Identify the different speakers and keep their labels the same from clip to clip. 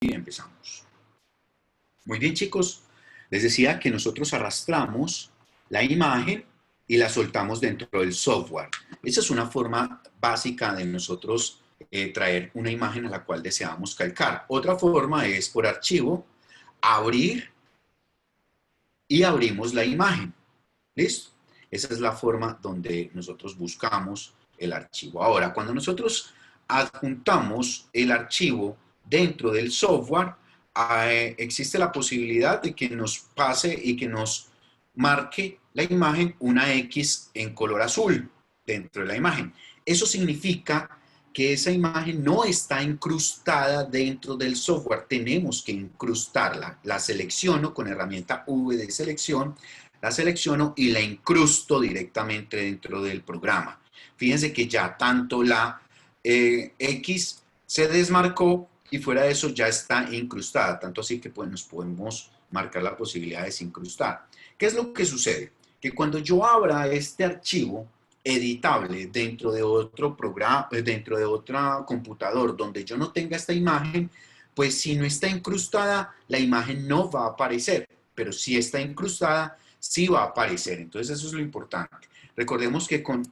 Speaker 1: Y empezamos. Muy bien, chicos. Les decía que nosotros arrastramos la imagen y la soltamos dentro del software. Esa es una forma básica de nosotros traer una imagen a la cual deseamos calcar. Otra forma es por archivo, abrir y abrimos la imagen. ¿Listo? Esa es la forma donde nosotros buscamos el archivo. Ahora, cuando nosotros adjuntamos el archivo dentro del software, existe la posibilidad de que nos pase y que nos marque la imagen una X en color azul dentro de la imagen. Eso significa que esa imagen no está incrustada dentro del software. Tenemos que incrustarla. La selecciono con herramienta V de selección, la selecciono y la incrusto directamente dentro del programa. Fíjense que ya tanto la X se desmarcó y fuera de eso ya está incrustada, tanto así que pues nos podemos marcar la posibilidad de desincrustar. ¿Qué es lo que sucede? Que cuando yo abra este archivo editable dentro de otro programa, dentro de otro computador donde yo no tenga esta imagen, pues si no está incrustada, la imagen no va a aparecer, pero si está incrustada, sí va a aparecer. Entonces eso es lo importante. Recordemos que con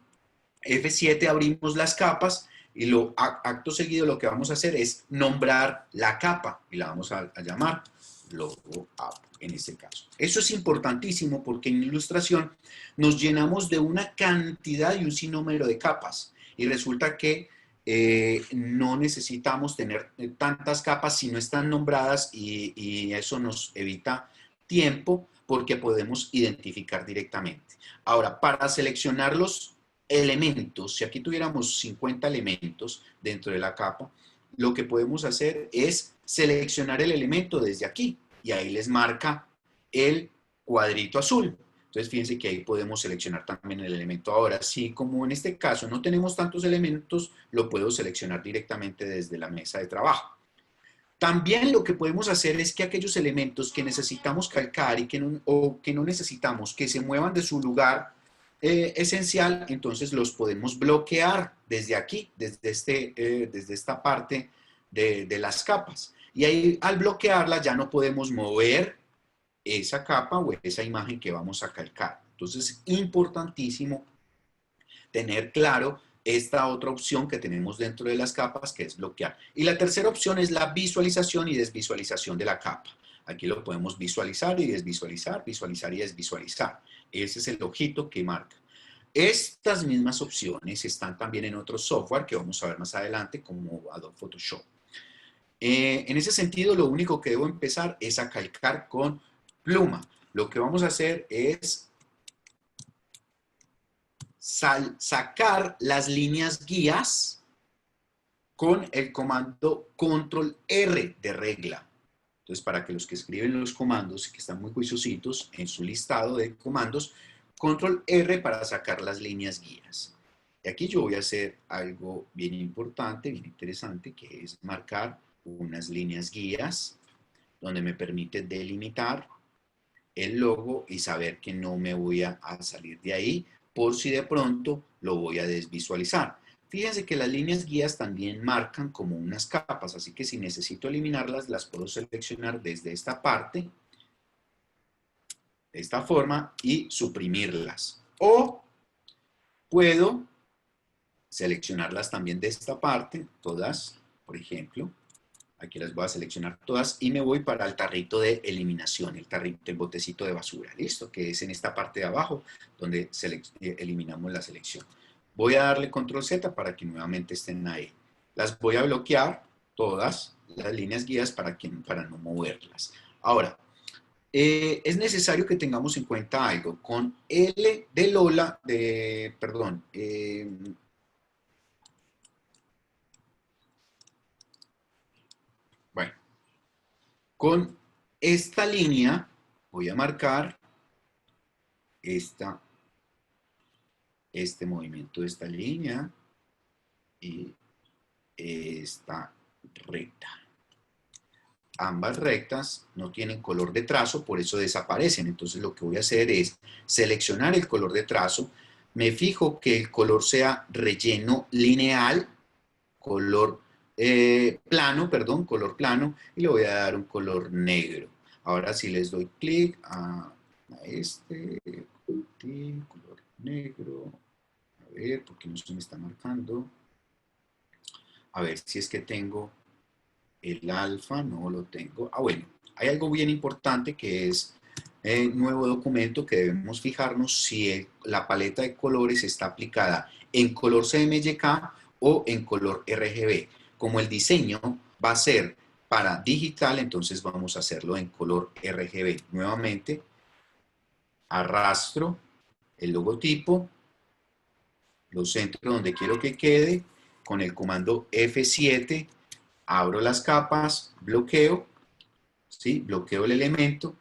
Speaker 1: F7 abrimos las capas y acto seguido lo que vamos a hacer es nombrar la capa y la vamos a llamar logo app en este caso. Eso es importantísimo porque en ilustración nos llenamos de una cantidad y un sinnúmero de capas y resulta que no necesitamos tener tantas capas si no están nombradas y eso nos evita tiempo porque podemos identificar directamente. Ahora, para seleccionar los elementos, si aquí tuviéramos 50 elementos dentro de la capa, lo que podemos hacer es seleccionar el elemento desde aquí y ahí les marca el cuadrito azul. Entonces fíjense que ahí podemos seleccionar también el elemento. Ahora, si como en este caso no tenemos tantos elementos, lo puedo seleccionar directamente desde la mesa de trabajo. También lo que podemos hacer es que aquellos elementos que necesitamos calcar y o que no necesitamos que se muevan de su lugar esencial, entonces los podemos bloquear desde aquí, desde esta parte de las capas. Y ahí al bloquearla ya no podemos mover esa capa o esa imagen que vamos a calcar. Entonces es importantísimo tener claro esta otra opción que tenemos dentro de las capas, que es bloquear. Y la tercera opción es la visualización y desvisualización de la capa. Aquí lo podemos visualizar y desvisualizar, visualizar y desvisualizar. Ese es el ojito que marca. Estas mismas opciones están también en otro software que vamos a ver más adelante, como Adobe Photoshop. En ese sentido, lo único que debo empezar es a calcar con pluma. Lo que vamos a hacer es sacar las líneas guías con el comando Control R de regla. Entonces, para que los que escriben los comandos y que están muy juiciositos en su listado de comandos, Control R para sacar las líneas guías. Y aquí yo voy a hacer algo bien importante, bien interesante, que es marcar unas líneas guías donde me permite delimitar el logo y saber que no me voy a salir de ahí por si de pronto lo voy a desvisualizar. Fíjense que las líneas guías también marcan como unas capas, así que si necesito eliminarlas, las puedo seleccionar desde esta parte, de esta forma, y suprimirlas. O puedo seleccionarlas también de esta parte, todas, por ejemplo. Aquí las voy a seleccionar todas y me voy para el tarrito de eliminación, el botecito de basura, ¿listo? Que es en esta parte de abajo donde eliminamos la selección. Voy a darle control Z para que nuevamente estén ahí. Las voy a bloquear todas las líneas guías para no moverlas. Ahora, es necesario que tengamos en cuenta algo. Con L de Lola, bueno, con esta línea voy a marcar este movimiento de esta línea y esta recta. Ambas rectas no tienen color de trazo, por eso desaparecen. Entonces lo que voy a hacer es seleccionar el color de trazo, me fijo que el color sea relleno lineal, color plano, perdón, color plano, y le voy a dar un color negro. Ahora si les doy clic a este, color negro, a ver, ¿por qué no se me está marcando? A ver si es que tengo el alfa, no lo tengo. Ah, bueno, hay algo bien importante que es nuevo documento que debemos fijarnos si la paleta de colores está aplicada en color CMYK o en color RGB. Como el diseño va a ser para digital, entonces vamos a hacerlo en color RGB. Nuevamente, arrastro el logotipo, lo centro donde quiero que quede, con el comando F7, abro las capas, bloqueo, ¿sí? Bloqueo el elemento,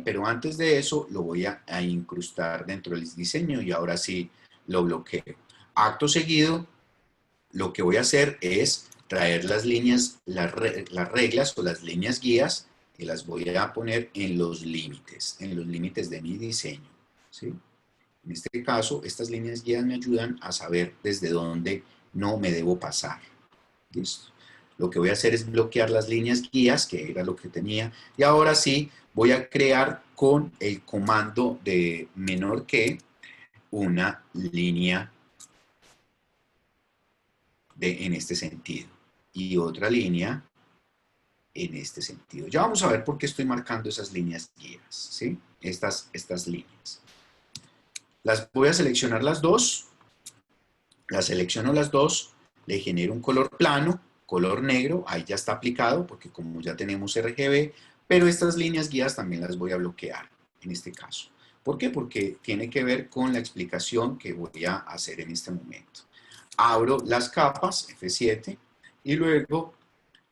Speaker 1: pero antes de eso lo voy a incrustar dentro del diseño y ahora sí lo bloqueo. Acto seguido, lo que voy a hacer es traer las líneas, las reglas o las líneas guías y las voy a poner en los límites de mi diseño, ¿sí? En este caso, estas líneas guías me ayudan a saber desde dónde no me debo pasar. ¿Listo? Lo que voy a hacer es bloquear las líneas guías, que era lo que tenía, y ahora sí voy a crear con el comando de menor que una línea en este sentido y otra línea en este sentido. Ya vamos a ver por qué estoy marcando esas líneas guías, ¿sí? Estas líneas. Las voy a seleccionar las dos, las selecciono las dos, le genero un color plano, color negro, ahí ya está aplicado porque como ya tenemos RGB, pero estas líneas guías también las voy a bloquear en este caso. ¿Por qué? Porque tiene que ver con la explicación que voy a hacer en este momento. Abro las capas, F7, y luego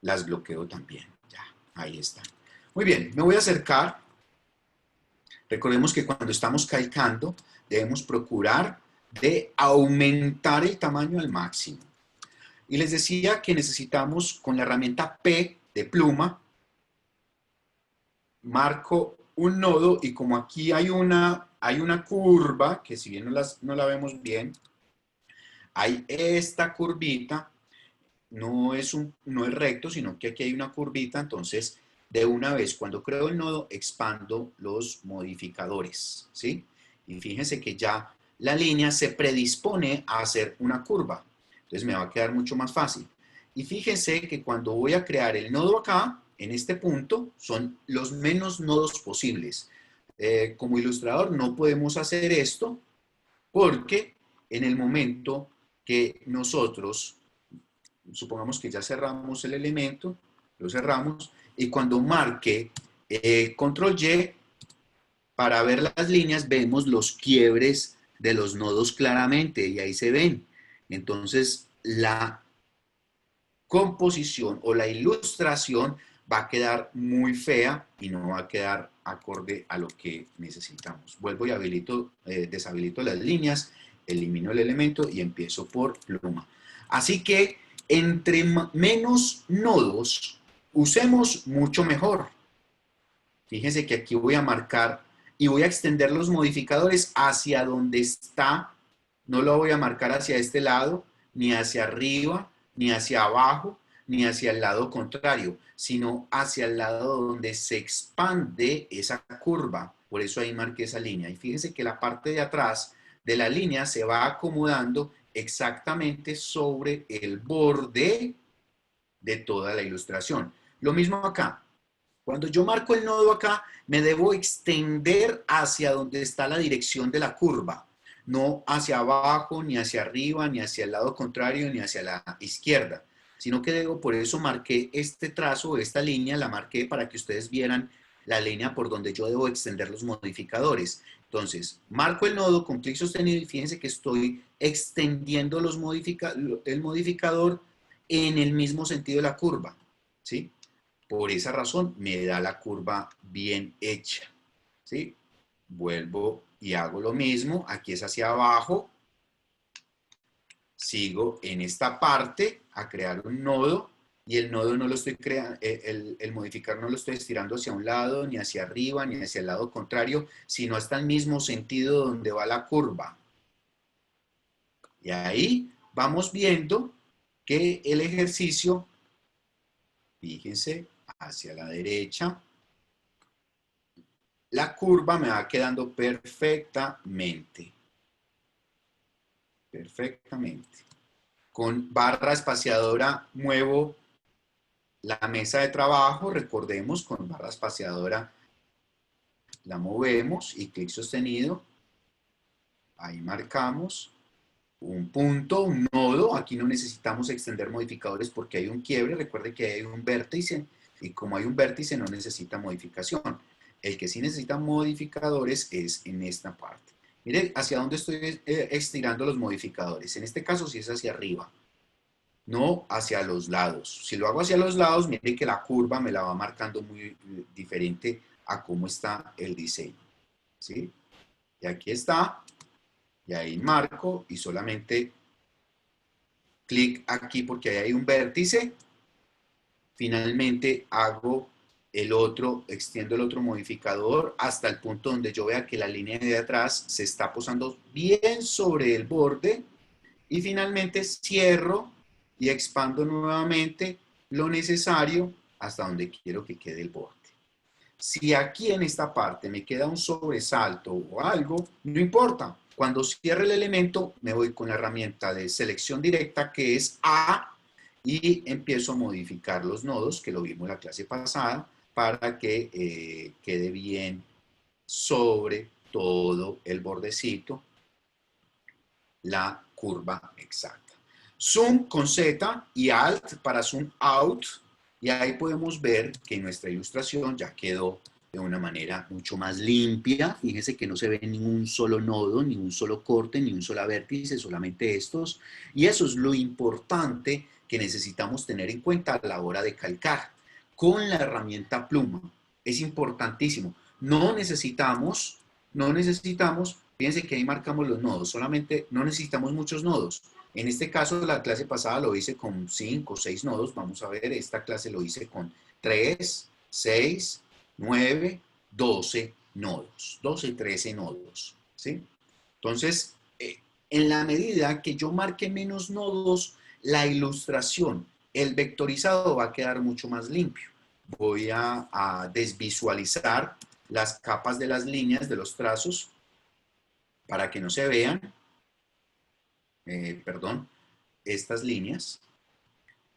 Speaker 1: las bloqueo también. Ya, ahí está. Muy bien, me voy a acercar. Recordemos que cuando estamos calcando, debemos procurar de aumentar el tamaño al máximo. Y les decía que necesitamos con la herramienta P de pluma, marco un nodo y como aquí hay una curva, que si bien no la vemos bien, hay esta curvita, no es recto, sino que aquí hay una curvita, entonces de una vez cuando creo el nodo expando los modificadores, ¿sí? Y fíjense que ya la línea se predispone a hacer una curva, entonces me va a quedar mucho más fácil. Y fíjense que cuando voy a crear el nodo acá, en este punto, son los menos nodos posibles. Como ilustrador no podemos hacer esto porque en el momento que nosotros supongamos que ya cerramos el elemento, lo cerramos, y cuando marque control Y, para ver las líneas vemos los quiebres de los nodos claramente, y ahí se ven. Entonces, la composición o la ilustración va a quedar muy fea y no va a quedar acorde a lo que necesitamos. Vuelvo y deshabilito las líneas, elimino el elemento y empiezo por pluma. Así que entre menos nodos usemos, mucho mejor. Fíjense que aquí voy a marcar y voy a extender los modificadores hacia donde está. No lo voy a marcar hacia este lado, ni hacia arriba, ni hacia abajo, ni hacia el lado contrario, sino hacia el lado donde se expande esa curva. Por eso ahí marqué esa línea. Y fíjense que la parte de atrás de la línea se va acomodando exactamente sobre el borde de toda la ilustración. Lo mismo acá. Cuando yo marco el nodo acá, me debo extender hacia donde está la dirección de la curva, no hacia abajo, ni hacia arriba, ni hacia el lado contrario, ni hacia la izquierda, sino que por eso marqué este trazo, esta línea, la marqué para que ustedes vieran la línea por donde yo debo extender los modificadores. Entonces, marco el nodo con clic sostenido y fíjense que estoy extendiendo el modificador en el mismo sentido de la curva, ¿sí? Por esa razón me da la curva bien hecha, ¿sí? Vuelvo y hago lo mismo, aquí es hacia abajo, sigo en esta parte a crear un nodo y el nodo no lo estoy creando, el modificador no lo estoy estirando hacia un lado, ni hacia arriba, ni hacia el lado contrario, sino hasta el mismo sentido donde va la curva. Y ahí vamos viendo que el ejercicio, fíjense, hacia la derecha, la curva me va quedando perfectamente. Perfectamente. Con barra espaciadora muevo la mesa de trabajo, recordemos, con barra espaciadora la movemos y clic sostenido, ahí marcamos un punto, un nodo, aquí no necesitamos extender modificadores porque hay un quiebre, recuerde que hay un vértice y como hay un vértice no necesita modificación. El que sí necesita modificadores es en esta parte. Mire hacia dónde estoy estirando los modificadores, en este caso sí es hacia arriba, no hacia los lados. Si lo hago hacia los lados, mire que la curva me la va marcando muy diferente a cómo está el diseño. ¿Sí? Y aquí está, y ahí marco y solamente clic aquí porque ahí hay un vértice. Finalmente hago el otro, extiendo el otro modificador hasta el punto donde yo vea que la línea de atrás se está posando bien sobre el borde y finalmente cierro y expando nuevamente lo necesario hasta donde quiero que quede el borde. Si aquí en esta parte me queda un sobresalto o algo, no importa. Cuando cierre el elemento, me voy con la herramienta de selección directa que es A y empiezo a modificar los nodos, que lo vimos en la clase pasada, para que quede bien sobre todo el bordecito la curva exacta. Zoom con Z y Alt para zoom out, y ahí podemos ver que nuestra ilustración ya quedó de una manera mucho más limpia. Fíjense que no se ve ningún solo nodo, ni un solo corte, ni un solo vértice, solamente estos. Y eso es lo importante que necesitamos tener en cuenta a la hora de calcar. Con la herramienta pluma, es importantísimo. No necesitamos, fíjense que ahí marcamos los nodos, solamente no necesitamos muchos nodos. En este caso, la clase pasada lo hice con 5 o 6 nodos. Vamos a ver, esta clase lo hice con 3, 6, 9, 12 nodos. 12, 13 nodos. ¿Sí? Entonces, en la medida que yo marque menos nodos, la ilustración, el vectorizado va a quedar mucho más limpio. Voy a desvisualizar las capas de las líneas, de los trazos, para que no se vean. Perdón, estas líneas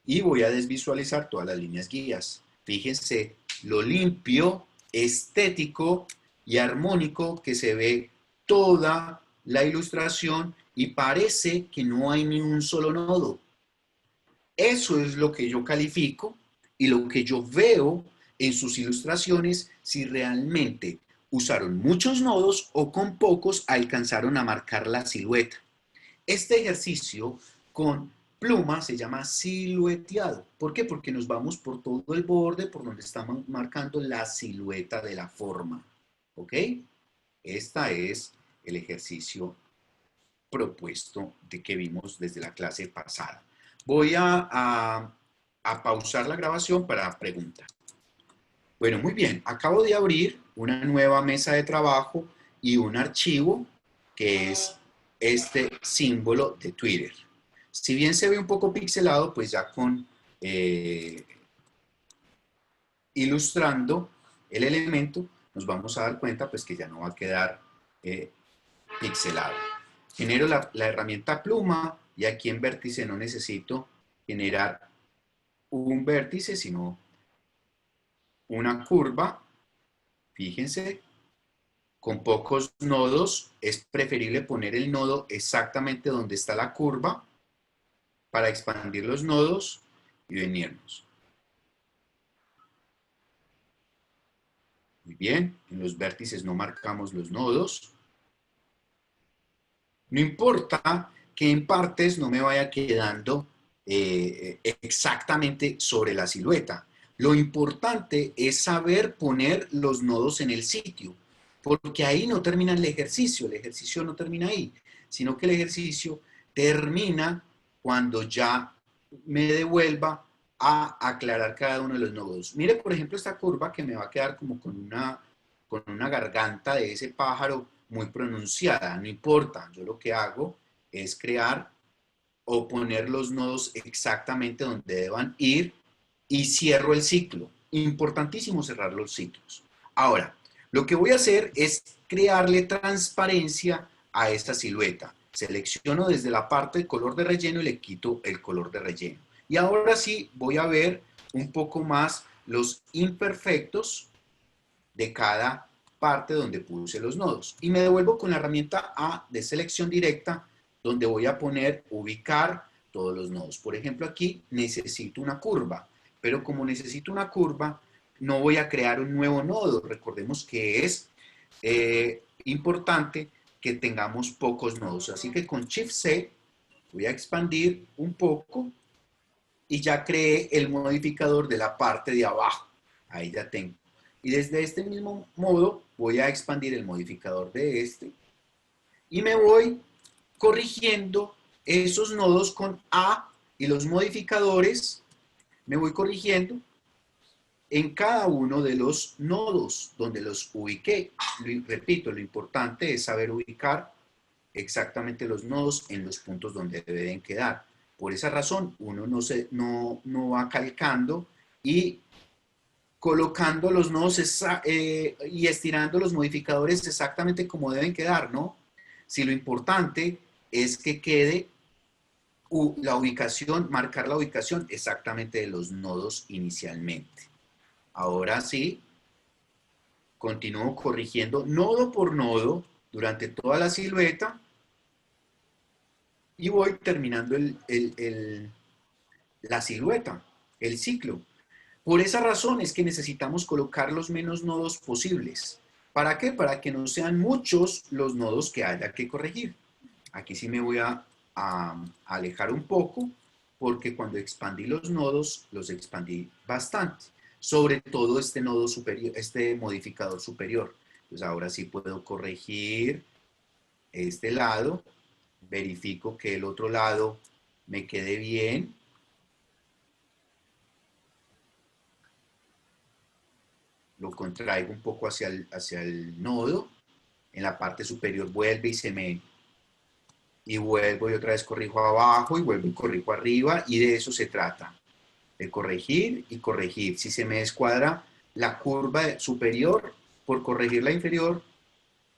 Speaker 1: y voy a desvisualizar todas las líneas guías. Fíjense lo limpio, estético y armónico que se ve toda la ilustración y parece que no hay ni un solo nodo. Eso es lo que yo califico y lo que yo veo en sus ilustraciones si realmente usaron muchos nodos o con pocos alcanzaron a marcar la silueta. Este ejercicio con pluma se llama silueteado. ¿Por qué? Porque nos vamos por todo el borde, por donde estamos marcando la silueta de la forma. ¿Ok? Este es el ejercicio propuesto de que vimos desde la clase pasada. Voy a pausar la grabación para preguntar. Bueno, muy bien. Acabo de abrir una nueva mesa de trabajo y un archivo que es este símbolo de Twitter. Si bien se ve un poco pixelado, pues ya con ilustrando el elemento, nos vamos a dar cuenta pues que ya no va a quedar pixelado. Genero la herramienta pluma y aquí en vértice no necesito generar un vértice, sino una curva. Fíjense, con pocos nodos es preferible poner el nodo exactamente donde está la curva para expandir los nodos y venirnos. Muy bien, en los vértices no marcamos los nodos. No importa que en partes no me vaya quedando exactamente sobre la silueta. Lo importante es saber poner los nodos en el sitio, porque ahí no termina el ejercicio no termina ahí, sino que el ejercicio termina cuando ya me devuelva a aclarar cada uno de los nodos. Mire, por ejemplo, esta curva que me va a quedar como con una garganta de ese pájaro muy pronunciada, no importa, yo lo que hago es crear o poner los nodos exactamente donde deban ir y cierro el ciclo. Importantísimo cerrar los ciclos. Ahora, lo que voy a hacer es crearle transparencia a esta silueta. Selecciono desde la parte de color de relleno y le quito el color de relleno. Y ahora sí voy a ver un poco más los imperfectos de cada parte donde puse los nodos. Y me devuelvo con la herramienta A de selección directa, donde voy a poner, ubicar todos los nodos. Por ejemplo, aquí necesito una curva, pero como necesito una curva, no voy a crear un nuevo nodo. Recordemos que es importante que tengamos pocos nodos. Así que con Shift-C voy a expandir un poco y ya creé el modificador de la parte de abajo. Ahí ya tengo. Y desde este mismo modo voy a expandir el modificador de este y me voy corrigiendo esos nodos con A y los modificadores me voy corrigiendo en cada uno de los nodos donde los ubiqué. Repito, lo importante es saber ubicar exactamente los nodos en los puntos donde deben quedar. Por esa razón, uno no va calcando y colocando los nodos y estirando los modificadores exactamente como deben quedar, ¿no? Si lo importante es que quede la ubicación, marcar la ubicación exactamente de los nodos inicialmente. Ahora sí, continúo corrigiendo nodo por nodo durante toda la silueta y voy terminando la silueta, el ciclo. Por esa razón es que necesitamos colocar los menos nodos posibles. ¿Para qué? Para que no sean muchos los nodos que haya que corregir. Aquí sí me voy a alejar un poco, porque cuando expandí los nodos, los expandí bastante. Sobre todo este nodo superior, este modificador superior. Pues ahora sí puedo corregir este lado, verifico que el otro lado me quede bien. Lo contraigo un poco hacia el nodo. En la parte superior vuelve y vuelvo y otra vez corrijo abajo y vuelvo y corrijo arriba y de eso se trata, de corregir y corregir. Si se me descuadra la curva superior por corregir la inferior,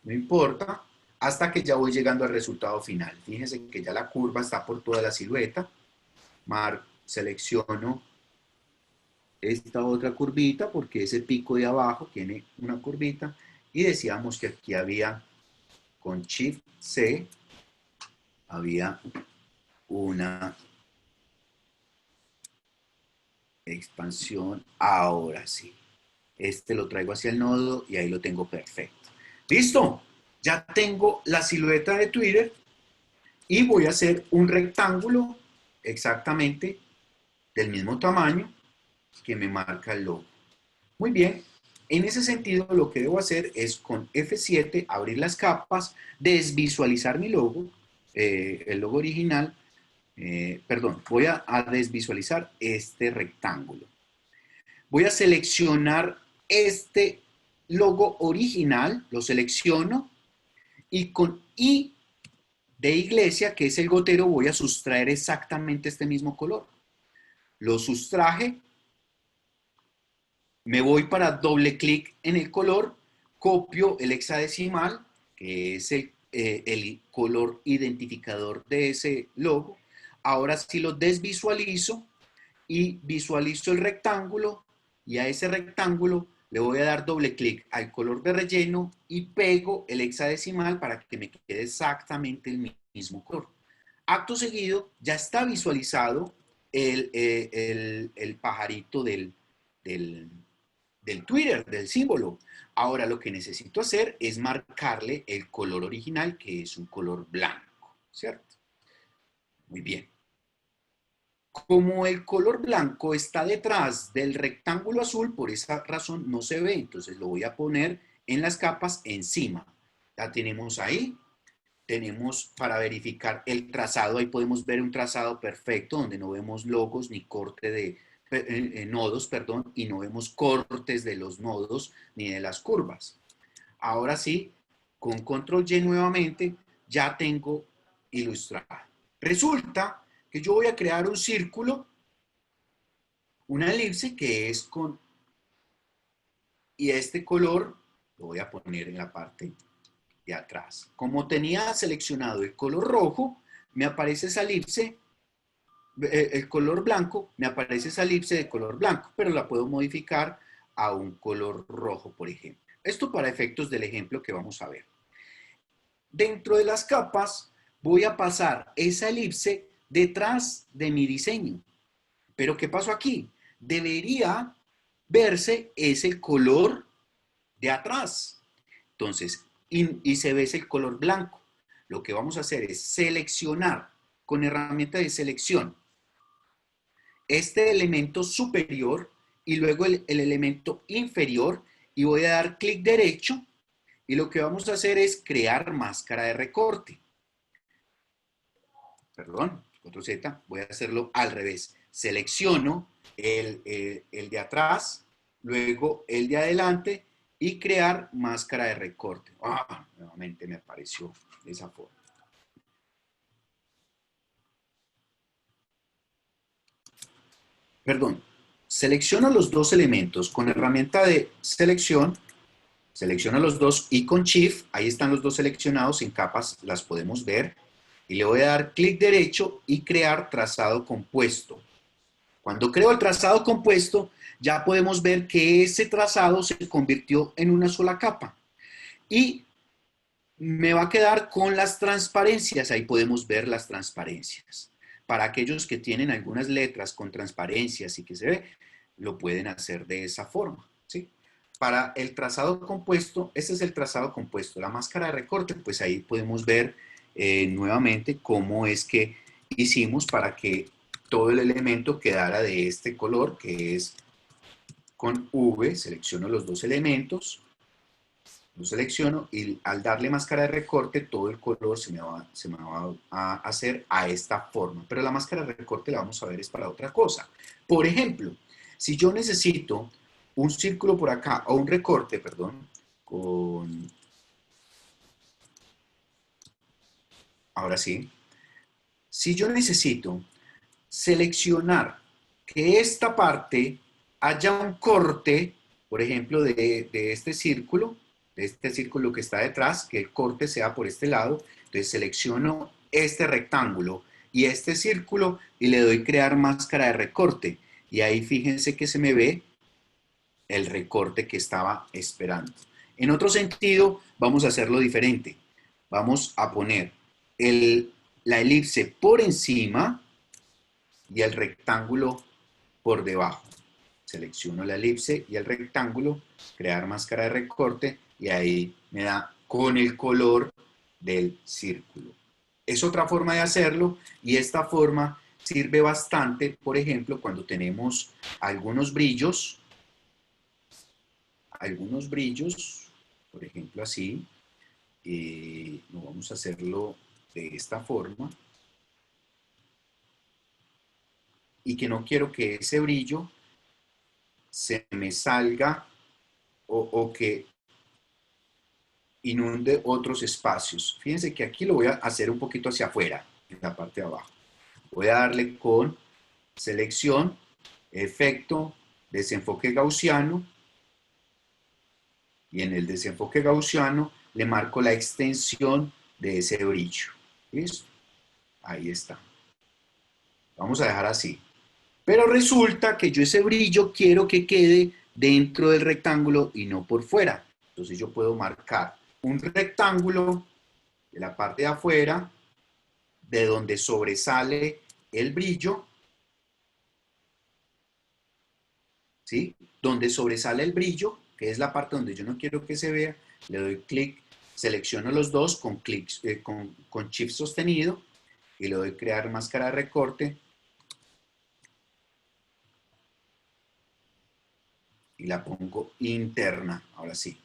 Speaker 1: no importa, hasta que ya voy llegando al resultado final. Fíjense que ya la curva está por toda la silueta. Selecciono esta otra curvita porque ese pico de abajo tiene una curvita y decíamos que aquí había con Shift C había una expansión. Ahora sí, este lo traigo hacia el nodo y ahí lo tengo perfecto. ¡Listo! Ya tengo la silueta de Twitter y voy a hacer un rectángulo exactamente del mismo tamaño que me marca el logo. Muy bien, en ese sentido lo que debo hacer es con F7 abrir las capas, desvisualizar mi logo, el logo original, perdón, voy a desvisualizar este rectángulo. Voy a seleccionar este logo original, lo selecciono y con I de iglesia, que es el gotero, voy a sustraer exactamente este mismo color. Lo sustraje, me voy para doble clic en el color, copio el hexadecimal, que es el color identificador de ese logo. Ahora sí lo desvisualizo y visualizo el rectángulo y a ese rectángulo le voy a dar doble clic al color de relleno y pego el hexadecimal para que me quede exactamente el mismo color. Acto seguido, ya está visualizado el pajarito del Twitter, del símbolo. Ahora lo que necesito hacer es marcarle el color original, que es un color blanco, ¿cierto? Muy bien. Como el color blanco está detrás del rectángulo azul, por esa razón no se ve, entonces lo voy a poner en las capas encima. La tenemos ahí. Tenemos para verificar el trazado, ahí podemos ver un trazado perfecto donde no vemos logos ni corte de nodos, perdón, y no vemos cortes de los nodos ni de las curvas. Ahora sí, con control Y nuevamente, ya tengo ilustrado. Resulta que yo voy a crear un círculo, una elipse que es con, y este color lo voy a poner en la parte de atrás. Como tenía seleccionado el color rojo, me aparece esa elipse, el color blanco, me aparece esa elipse de color blanco, pero la puedo modificar a un color rojo, por ejemplo. Esto para efectos del ejemplo que vamos a ver. Dentro de las capas voy a pasar esa elipse detrás de mi diseño. Pero ¿qué pasó aquí? Debería verse ese color de atrás. Entonces, y se ve el color blanco. Lo que vamos a hacer es seleccionar con herramienta de selección este elemento superior y luego el elemento inferior y voy a dar clic derecho y lo que vamos a hacer es crear máscara de recorte. Perdón, control Z, voy a hacerlo al revés. Selecciono el de atrás, luego el de adelante y crear máscara de recorte. Nuevamente me apareció de esa forma. Perdón, selecciono los dos elementos con herramienta de selección, selecciono los dos y con Shift, ahí están los dos seleccionados, en capas las podemos ver, y le voy a dar clic derecho y crear trazado compuesto. Cuando creo el trazado compuesto, ya podemos ver que ese trazado se convirtió en una sola capa. Y me va a quedar con las transparencias, ahí podemos ver las transparencias. Para aquellos que tienen algunas letras con transparencias y que se ve, lo pueden hacer de esa forma, ¿sí? Para el trazado compuesto, este es el trazado compuesto. La máscara de recorte, pues ahí podemos ver nuevamente cómo es que hicimos para que todo el elemento quedara de este color, que es con V, selecciono los dos elementos, lo selecciono y al darle máscara de recorte, todo el color se me va a hacer a esta forma. Pero la máscara de recorte la vamos a ver es para otra cosa. Por ejemplo, si yo necesito un círculo por acá, o un recorte, perdón, con... Ahora sí. Si yo necesito seleccionar que esta parte haya un corte, por ejemplo, de este círculo que está detrás, que el corte sea por este lado, entonces selecciono este rectángulo y este círculo y le doy crear máscara de recorte. Y ahí fíjense que se me ve el recorte que estaba esperando. En otro sentido, vamos a hacerlo diferente. Vamos a poner la elipse por encima y el rectángulo por debajo. Selecciono la elipse y el rectángulo, crear máscara de recorte y ahí me da con el color del círculo. Es otra forma de hacerlo y esta forma sirve bastante, por ejemplo, cuando tenemos algunos brillos, por ejemplo así, no vamos a hacerlo de esta forma y que no quiero que ese brillo se me salga o que inunde otros espacios. Fíjense que aquí lo voy a hacer un poquito hacia afuera, en la parte de abajo. Voy a darle con selección, efecto, desenfoque gaussiano, y en el desenfoque gaussiano le marco la extensión de ese brillo. ¿Listo? Ahí está. Vamos a dejar así. Pero resulta que yo ese brillo quiero que quede dentro del rectángulo y no por fuera. Entonces yo puedo marcar un rectángulo de la parte de afuera, de donde sobresale el brillo, ¿sí? Donde sobresale el brillo, que es la parte donde yo no quiero que se vea, le doy clic, selecciono los dos con Shift sostenido y le doy crear máscara de recorte y la pongo interna, ahora sí,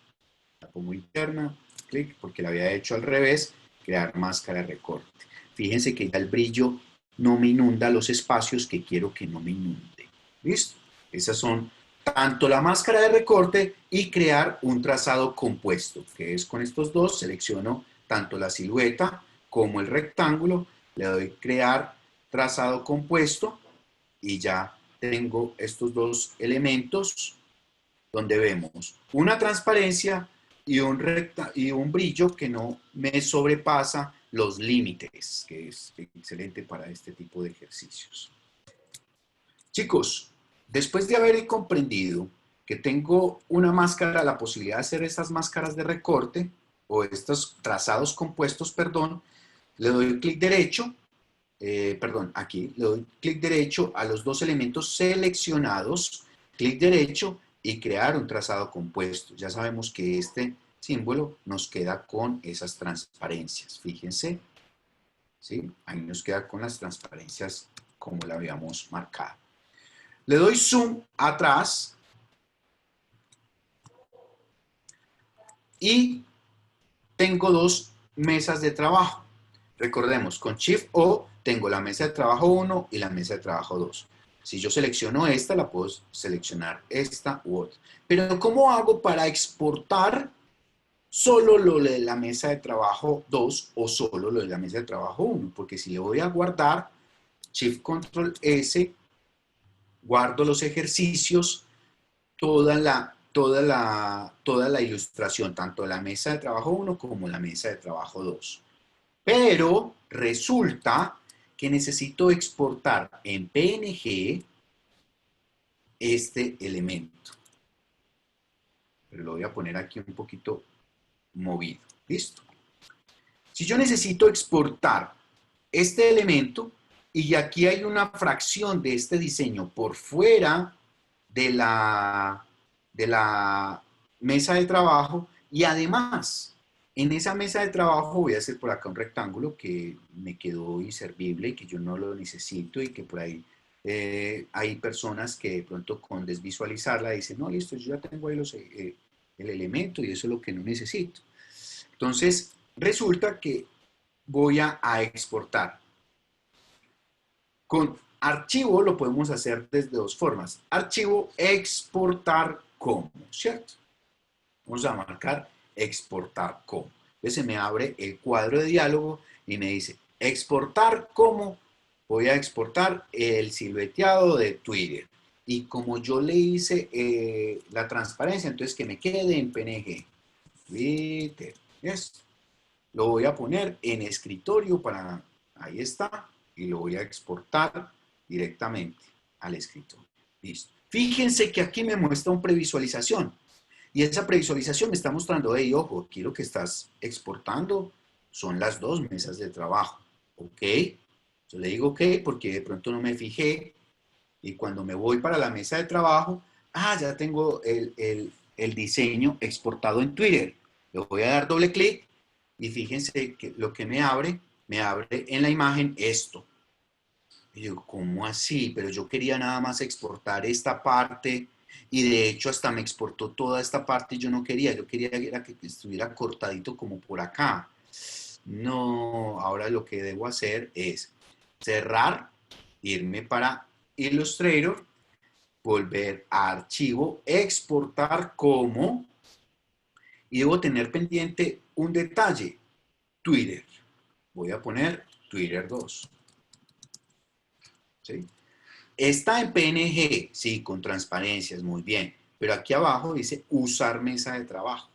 Speaker 1: la pongo interna, clic, porque la había hecho al revés, crear máscara de recorte. Fíjense que ya el brillo no me inunda los espacios que quiero que no me inunde. ¿Listo? Esas son tanto la máscara de recorte y crear un trazado compuesto, que es con estos dos, selecciono tanto la silueta como el rectángulo, le doy crear trazado compuesto y ya tengo estos dos elementos donde vemos una transparencia y un brillo que no me sobrepasa los límites, que es excelente para este tipo de ejercicios. Chicos, después de haber comprendido que tengo una máscara, la posibilidad de hacer estas máscaras de recorte, o estos trazados compuestos, perdón, le doy clic derecho, aquí, le doy clic derecho a los dos elementos seleccionados, clic derecho y crear un trazado compuesto. Ya sabemos que este símbolo nos queda con esas transparencias, fíjense, ¿sí? Ahí nos queda con las transparencias como la habíamos marcado. Le doy zoom atrás y tengo dos mesas de trabajo. Recordemos, con Shift O tengo la mesa de trabajo 1 y la mesa de trabajo 2. Si yo selecciono esta, la puedo seleccionar esta u otra. Pero ¿cómo hago para exportar solo lo de la mesa de trabajo 2 o solo lo de la mesa de trabajo 1? Porque si le voy a guardar, Shift Control S, guardo los ejercicios, toda la ilustración, tanto la mesa de trabajo 1 como la mesa de trabajo 2. Pero resulta que necesito exportar en PNG este elemento. Pero lo voy a poner aquí un poquito movido. ¿Listo? Si yo necesito exportar este elemento y aquí hay una fracción de este diseño por fuera de la mesa de trabajo y además en esa mesa de trabajo voy a hacer por acá un rectángulo que me quedó inservible y que yo no lo necesito y que por ahí hay personas que de pronto con desvisualizarla dicen, no, listo, yo ya tengo ahí el elemento y eso es lo que no necesito. Entonces, resulta que voy a exportar. Con archivo lo podemos hacer desde dos formas. Archivo, exportar como, ¿cierto? Vamos a marcar exportar como. Entonces se me abre el cuadro de diálogo y me dice exportar como. Voy a exportar el silueteado de Twitter. Y como yo le hice la transparencia, entonces que me quede en PNG. Twitter. Yes. Lo voy a poner en escritorio para, ahí está, y lo voy a exportar directamente al escritorio. Listo. Fíjense que aquí me muestra una previsualización. Y esa previsualización me está mostrando, hey, ojo, aquí lo que estás exportando son las dos mesas de trabajo. ¿Ok? Yo le digo ok porque de pronto no me fijé. Y cuando me voy para la mesa de trabajo, ya tengo el diseño exportado en Twitter. Le voy a dar doble clic y fíjense que lo que me abre en la imagen esto. Y digo, ¿cómo así? Pero yo quería nada más exportar esta parte y de hecho hasta me exportó toda esta parte y yo no quería. Yo quería que estuviera cortadito como por acá. No, ahora lo que debo hacer es cerrar, irme para Illustrator, volver a archivo, exportar como, y debo tener pendiente un detalle, Twitter. Voy a poner Twitter 2. ¿Sí? Está en PNG, sí, con transparencias, muy bien. Pero aquí abajo dice usar mesa de trabajo.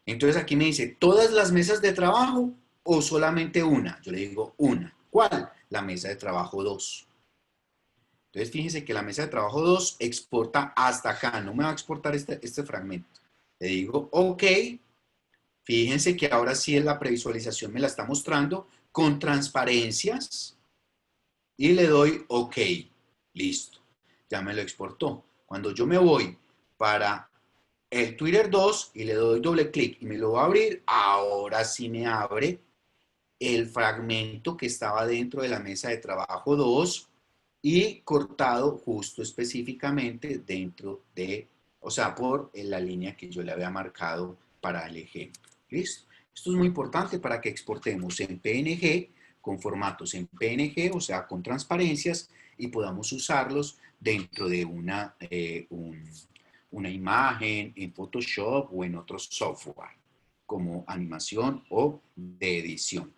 Speaker 1: Entonces aquí me dice, ¿todas las mesas de trabajo o solamente una? Yo le digo una. ¿Cuál? La mesa de trabajo 2. Entonces fíjense que la mesa de trabajo 2 exporta hasta acá. No me va a exportar este fragmento. Le digo, ok. Fíjense que ahora sí la previsualización me la está mostrando con transparencias. Y le doy OK. Listo. Ya me lo exportó. Cuando yo me voy para el Twitter 2 y le doy doble clic y me lo va a abrir, ahora sí me abre el fragmento que estaba dentro de la mesa de trabajo 2 y cortado justo específicamente dentro de, o sea, por la línea que yo le había marcado para el ejemplo. ¿Listo? Esto es muy importante para que exportemos en PNG, con formatos en PNG, o sea, con transparencias, y podamos usarlos dentro de una imagen en Photoshop o en otro software, como animación o de edición.